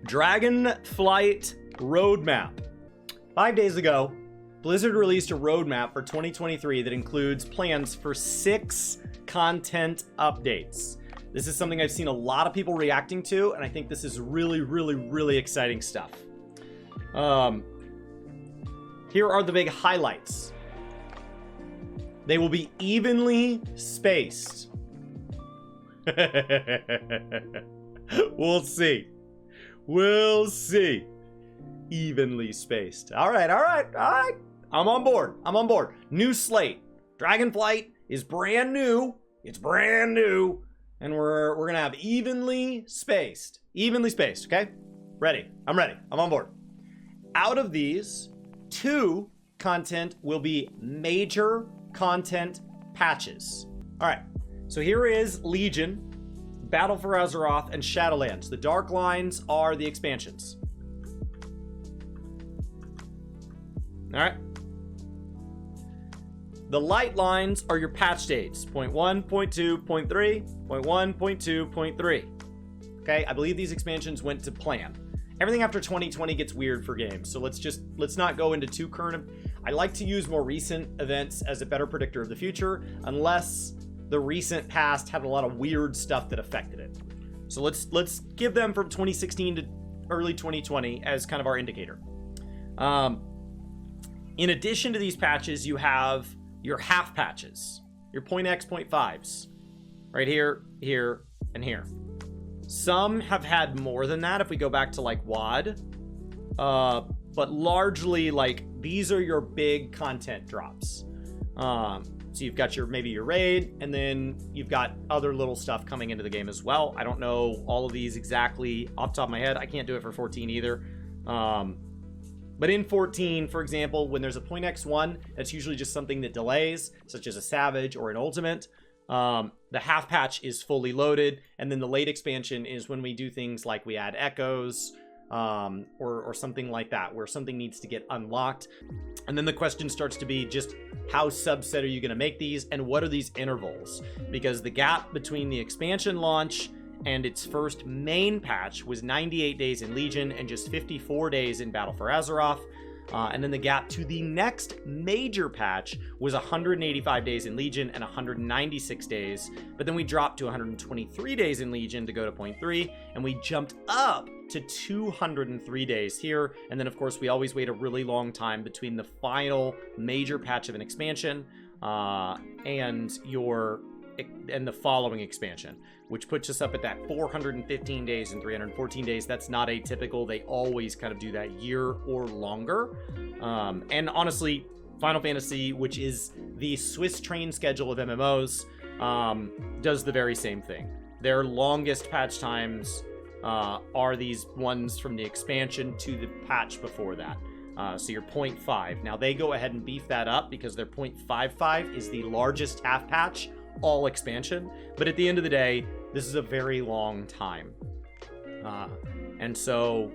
Dragonflight roadmap. 5 days ago, Blizzard released a roadmap for 2023 that includes plans for 6 content updates. This is something I've seen a lot of people reacting to, and I think this is really exciting stuff. Here are the big highlights. They will be evenly spaced. We'll see. We'll see. Evenly spaced. All right. I'm on board. New slate. Dragonflight is brand new. It's brand new. And we're going to have evenly spaced. Okay? Ready. I'm ready. I'm on board. Out of these, 2 content will be major content patches. All right. So here is Legion, Battle for Azeroth, and Shadowlands. The dark lines are the expansions. All right. The light lines are your patch dates. 0.1, 0.2, 0.3, 0.1, 0.2, 0.3. Okay, I believe these expansions went to plan. Everything after 2020 gets weird for games, so let's not go into too current. I like to use more recent events as a better predictor of the future, unless the recent past had a lot of weird stuff that affected it. So let's give them from 2016 to early 2020 as kind of our indicator. In addition to these patches, you have your half patches, your .x, .5s, right here, here, and here. Some have had more than that if we go back to like WoD, but largely like these are your big content drops. So you've got maybe your raid, and then you've got other little stuff coming into the game as well. I don't know all of these exactly off the top of my head. I can't do it for 14 either. But in 14, for example, when there's a .x1, that's usually just something that delays, such as a Savage or an Ultimate. The half patch is fully loaded, and then the late expansion is when we do things like we add echoes, or something like that, where something needs to get unlocked. And then the question starts to be just how subset are you going to make these, and what are these intervals? Because the gap between the expansion launch and its first main patch was 98 days in Legion and just 54 days in Battle for Azeroth. And then the gap to the next major patch was 185 days in Legion and 196 days. But then we dropped to 123 days in Legion to go to .3, and we jumped up to 203 days here. And then, of course, we always wait a really long time between the final major patch of an expansion and the following expansion, which puts us up at that 415 days and 314 days. That's not atypical. They always kind of do that year or longer. And honestly, Final Fantasy, which is the Swiss train schedule of MMOs, does the very same thing. Their longest patch times are these ones from the expansion to the patch before that. So your 0.5. Now they go ahead and beef that up because their 0.55 is the largest half patch, all expansion. But at the end of the day, this is a very long time. And so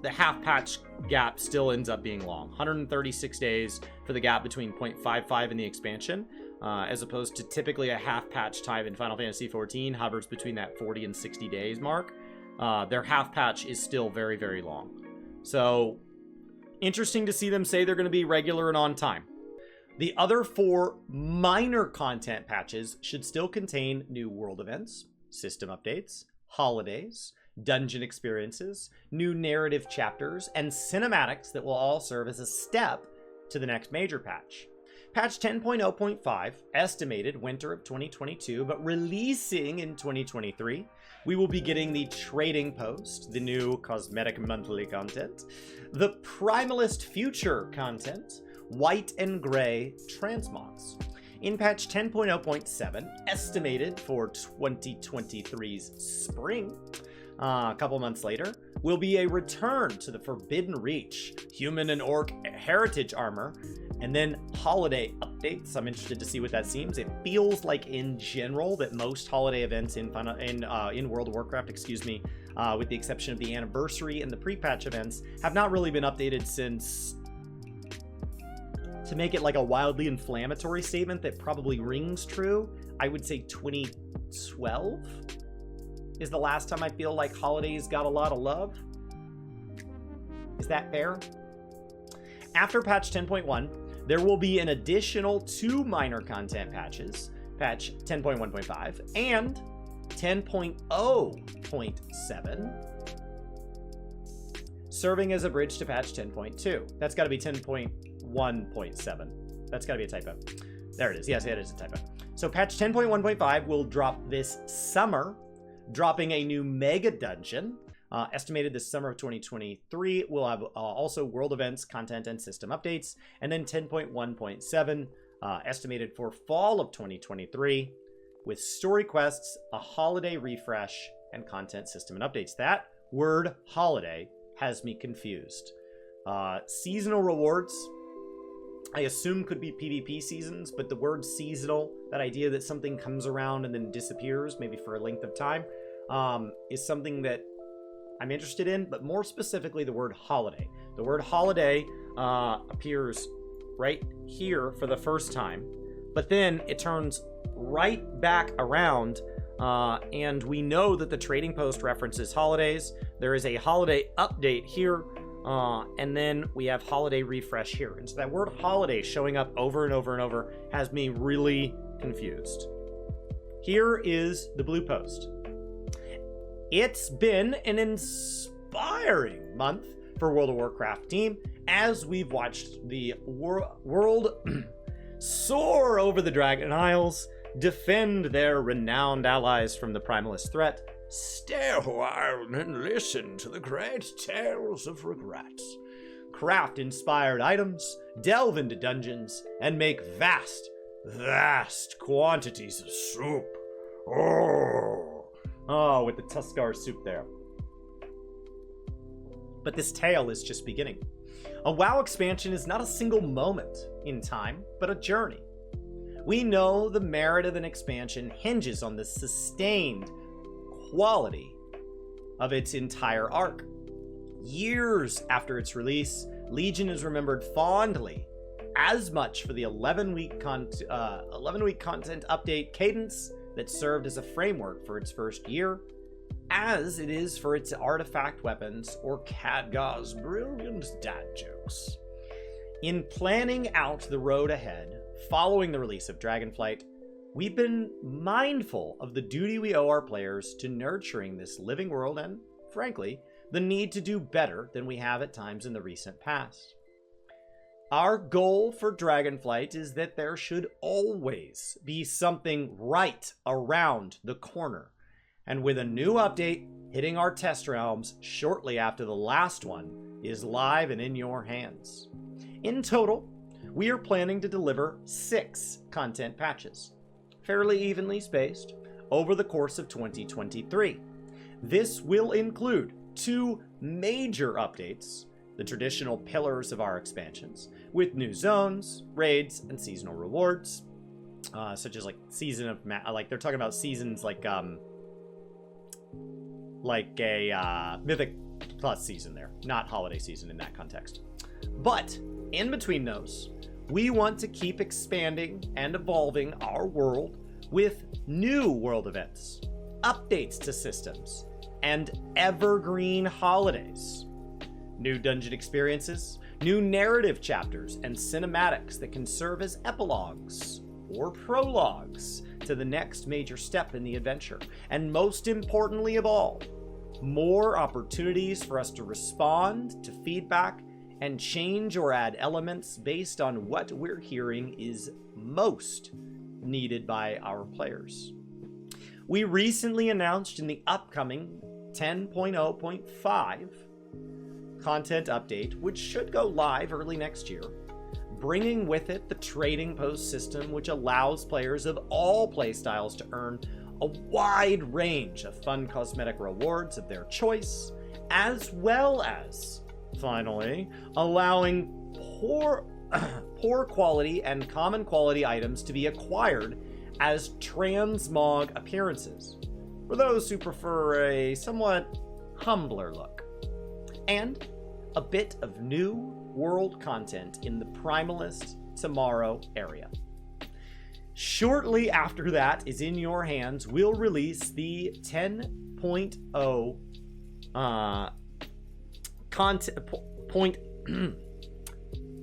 the half patch gap still ends up being long. 136 days for the gap between 0.55 and the expansion, as opposed to typically a half patch time in Final Fantasy XIV hovers between that 40 and 60 days mark. Their half patch is still very long. So interesting to see them say they're going to be regular and on time. The other 4 minor content patches should still contain new world events, system updates, holidays, dungeon experiences, new narrative chapters, and cinematics that will all serve as a step to the next major patch. Patch 10.0.5, estimated winter of 2022, but releasing in 2023. We will be getting the Trading Post, the new cosmetic monthly content, the Primalist Future content, White and Gray transmogs. In patch 10.0.7, estimated for 2023's spring, a couple months later, will be a return to the Forbidden Reach, Human and Orc Heritage Armor, and then holiday updates. I'm interested to see what that seems. It feels like in general that most holiday events in World of Warcraft, with the exception of the anniversary and the pre-patch events, have not really been updated since, to make it like a wildly inflammatory statement that probably rings true, I would say 2012 is the last time I feel like holidays got a lot of love. Is that fair? After patch 10.1, there will be an additional 2 minor content patches, patch 10.1.5 and 10.0.7, serving as a bridge to patch 10.2. That's got to be 10.1.7. That's got to be a typo. There it is. Yes, it is a typo. So patch 10.1.5 will drop this summer, dropping a new mega dungeon. Estimated this summer of 2023. We'll have also world events, content, and system updates. And then 10.1.7, estimated for fall of 2023, with story quests, a holiday refresh, and content, system, and updates. That word holiday has me confused. Seasonal rewards, I assume could be PvP seasons, but the word seasonal, that idea that something comes around and then disappears, maybe for a length of time, is something that I'm interested in, but more specifically the word holiday. The word holiday appears right here for the first time, but then it turns right back around, and we know that the trading post references holidays. There is a holiday update here, and then we have holiday refresh here. And so that word holiday showing up over and over and over has me really confused. Here is the blue post. It's been an inspiring month for World of Warcraft team as we've watched the world soar over the Dragon Isles, defend their renowned allies from the Primalist threat, stay a while and listen to the great tales of regrets, craft inspired items, delve into dungeons, and make vast quantities of soup. Oh, with the Tuscar soup there. But this tale is just beginning. A WoW expansion is not a single moment in time, but a journey. We know the merit of an expansion hinges on the sustained quality of its entire arc. Years after its release, Legion is remembered fondly, as much for the 11-week content update cadence that served as a framework for its first year, as it is for its artifact weapons or Khadgar's brilliant dad jokes. In planning out the road ahead, following the release of Dragonflight, we've been mindful of the duty we owe our players to nurturing this living world and, frankly, the need to do better than we have at times in the recent past. Our goal for Dragonflight is that there should always be something right around the corner. And with a new update hitting our test realms shortly after the last one is live and in your hands. In total, we are planning to deliver 6 content patches, fairly evenly spaced, over the course of 2023. This will include 2 major updates, the traditional pillars of our expansions, with new zones, raids, and seasonal rewards, such as like season of like they're talking about seasons like a Mythic Plus season there, not holiday season in that context. But in between those, we want to keep expanding and evolving our world with new world events, updates to systems, and evergreen holidays. New dungeon experiences, new narrative chapters, and cinematics that can serve as epilogues or prologues to the next major step in the adventure. And most importantly of all, more opportunities for us to respond to feedback and change or add elements based on what we're hearing is most needed by our players. We recently announced in the upcoming 10.0.5 content update, which should go live early next year, bringing with it the trading post system, which allows players of all playstyles to earn a wide range of fun cosmetic rewards of their choice, as well as, finally, allowing poor quality and common quality items to be acquired as transmog appearances, for those who prefer a somewhat humbler look. And a bit of new world content in the Primalist Tomorrow area. Shortly after that is in your hands, we'll release the 10.0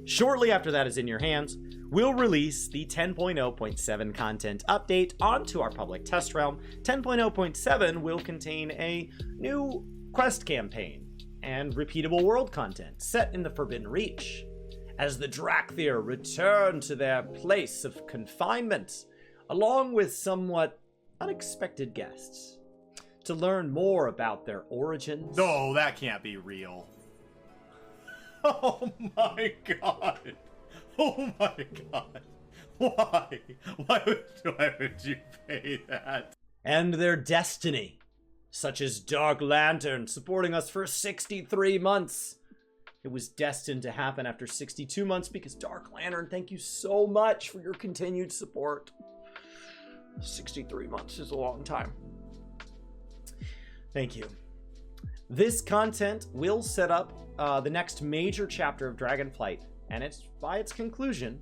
Shortly after that is in your hands, we'll release the 10.0.7 content update onto our public test realm. 10.0.7 will contain a new quest campaign and repeatable world content set in the Forbidden Reach, as the Drakthir return to their place of confinement, along with somewhat unexpected guests, to learn more about their origins. No, that can't be real. Oh my god. Oh my god. Why? Why would you pay that? And their destiny, such as Dark Lantern supporting us for 63 months. It was destined to happen after 62 months because Dark Lantern, thank you so much for your continued support. 63 months is a long time. Thank you. This content will set up the next major chapter of Dragonflight, and by its conclusion,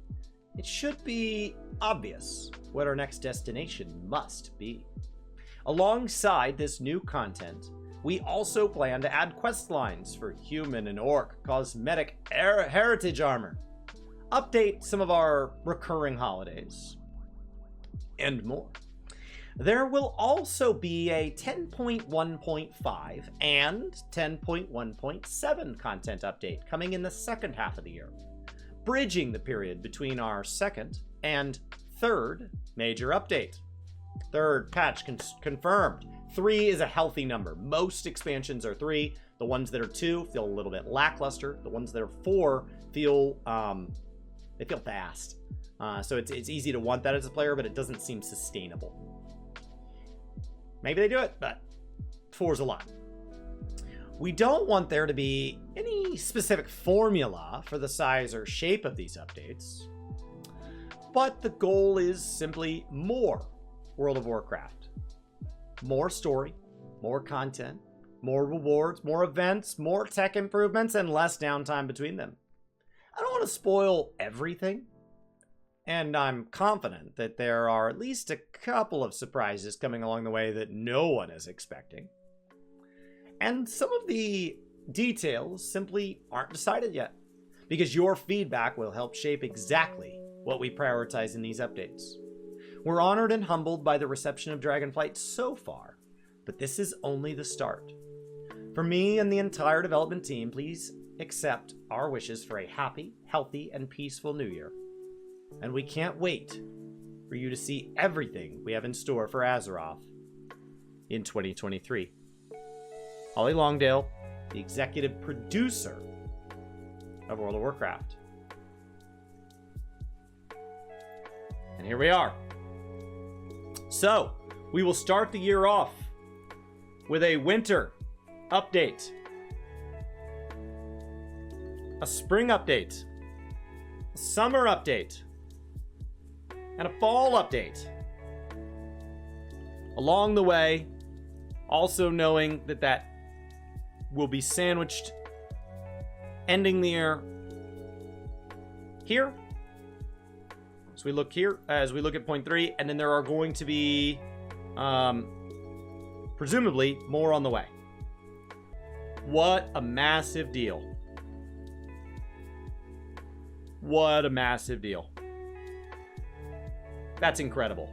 it should be obvious what our next destination must be. Alongside this new content, we also plan to add quest lines for human and orc cosmetic heritage armor, update some of our recurring holidays, and more. There will also be a 10.1.5 and 10.1.7 content update coming in the second half of the year, bridging the period between our second and third major update. Third patch confirmed. 3 is a healthy number. Most expansions are 3. The ones that are 2 feel a little bit lackluster. The ones that are 4 feel they feel fast. So it's easy to want that as a player, but it doesn't seem sustainable. Maybe they do it, but 4 is a lot. We don't want there to be any specific formula for the size or shape of these updates, but the goal is simply more World of Warcraft. More story, more content, more rewards, more events, more tech improvements, and less downtime between them. I don't want to spoil everything, and I'm confident that there are at least a couple of surprises coming along the way that no one is expecting. And some of the details simply aren't decided yet, because your feedback will help shape exactly what we prioritize in these updates. We're honored and humbled by the reception of Dragonflight so far, but this is only the start. For me and the entire development team, please accept our wishes for a happy, healthy, and peaceful New Year. And we can't wait for you to see everything we have in store for Azeroth in 2023. Holly Longdale, the executive producer of World of Warcraft. And here we are. So, we will start the year off with a winter update, a spring update, a summer update, and a fall update. Along the way, also knowing that will be sandwiched, ending the year here. So we look here, as we look at point 3, and then there are going to be, presumably, more on the way. What a massive deal. What a massive deal. That's incredible.